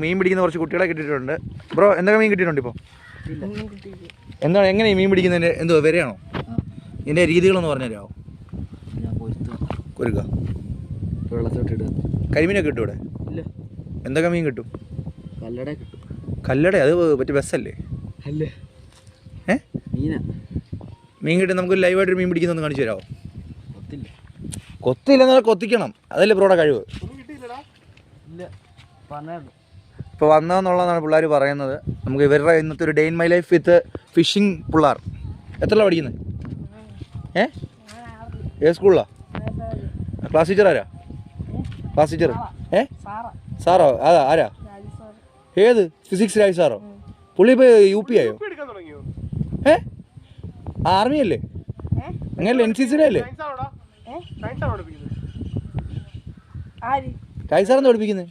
മീൻ പിടിക്കുന്ന കുറച്ച് കുട്ടികളെ കിട്ടിയിട്ടുണ്ട്. ബ്രോ എന്തൊക്കെ മീൻ കിട്ടിയിട്ടുണ്ട് ഇപ്പോൾ? എന്താണ് എങ്ങനെ മീൻ പിടിക്കുന്നതിൻ്റെ എന്തോ വരെയാണോ? ഇതിൻ്റെ രീതികളൊന്ന് പറഞ്ഞുതരാമോ? കൊരുക്ക വെള്ളത്തോട്ടിട്ട് കരിമീനൊക്കെ കിട്ടും ഇവിടെ? ഇല്ല. എന്തൊക്കെ മീൻ കിട്ടും? കല്ലട കിട്ടും. കല്ലട? അത് മറ്റേ ബസ്സല്ലേ? അല്ലേ മീനാ. മീൻ കിട്ടി നമുക്ക് ലൈവായിട്ട് മീൻ പിടിക്കുന്നൊന്ന് കാണിച്ചു തരാമോ? കൊത്തില്ല. കൊത്തില്ലെന്നാൽ കൊത്തിക്കണം, അതല്ലേ ബ്രോയുടെ കഴിവ്. ഇപ്പോൾ വന്നതെന്നുള്ളതാണ് പിള്ളേർ പറയുന്നത്. നമുക്ക് ഇവരുടെ ഇന്നത്തെ ഒരു day in my life with fishing പിള്ളേർ. എത്രയാണ് പഠിക്കുന്നത്? ഏത് സ്കൂളിലാണ്? ക്ലാസ് ടീച്ചർ ആരാ? ക്ലാസ് ടീച്ചർ സാറോ? അതാ ആരാ? ഏത്? ഫിസിക്സ് രാജ് സാറോ? പുള്ളി ഇപ്പോൾ UP ആയോ? ആർമി അല്ലേ? അങ്ങനല്ലേ? NCC അല്ലേ? രാജ് സാറെന്താ പഠിപ്പിക്കുന്നത്?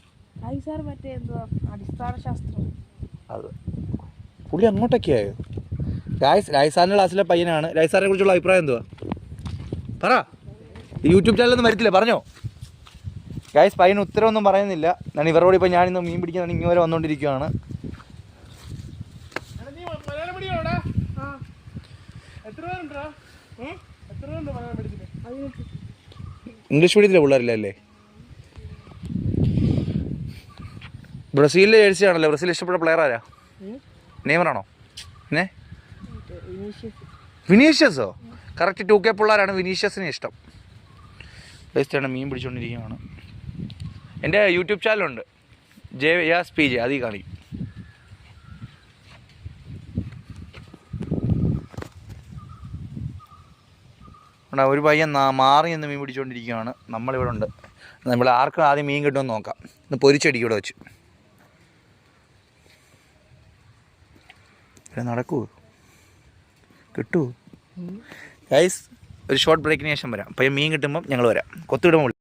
അത് പുള്ളി അങ്ങോട്ടൊക്കെയായോ? രാജ് സാറിൻ്റെ ക്ലാസ്സിലെ പയ്യനാണ്. രാജ് സാറിനെ കുറിച്ചുള്ള അഭിപ്രായം എന്തുവാ പറ? യൂട്യൂബ് ചാനലൊന്നും വരത്തില്ലേ? പറഞ്ഞോ. ഗായ്സ് പയ്യന് ഉത്തരവൊന്നും പറയുന്നില്ല. ഞാൻ ഇവരോട് ഇപ്പോൾ ഞാനിന്ന് മീൻ പിടിക്കാൻ ഇങ്ങനെ വന്നുകൊണ്ടിരിക്കുകയാണ്. ഇംഗ്ലീഷ് മീഡിയത്തിലെ പിള്ളേരില്ല അല്ലേ? ബ്രസീലിലെ ജേഴ്സി ആണല്ലോ. ബ്രസീൽ ഇഷ്ടപ്പെട്ട പ്ലെയർ ആരാ? നെയ്മറാണോ? വിനീഷ്യസോ? കറക്റ്റ് 2K പിള്ളേരാണ് വിനീഷ്യസിനെ ഇഷ്ടം. ബെസ്റ്റാണ്. മീൻ പിടിച്ചുകൊണ്ടിരിക്കുകയാണ്. എൻ്റെ യൂട്യൂബ് ചാനലുണ്ട് JSPJ, അതിൽ കാണിക്കും. ഒരു പയ്യൻ മാറി നിന്ന് മീൻ പിടിച്ചുകൊണ്ടിരിക്കുകയാണ്. നമ്മളിവിടെ ഉണ്ട്. നമ്മൾ ആർക്കും ആദ്യം മീൻ കിട്ടുമെന്ന് നോക്കാം. ഇന്ന് പൊരിച്ചടിക്കും ഇവിടെ വെച്ച്. നടക്കുമോ? കിട്ടുമോ? ഗൈസ് ഒരു ഷോർട്ട് ബ്രേക്കിന് ശേഷം വരാം. പയ്യൻ മീൻ കിട്ടുമ്പം ഞങ്ങൾ വരാം. കൊത്തിടുമ്പോൾ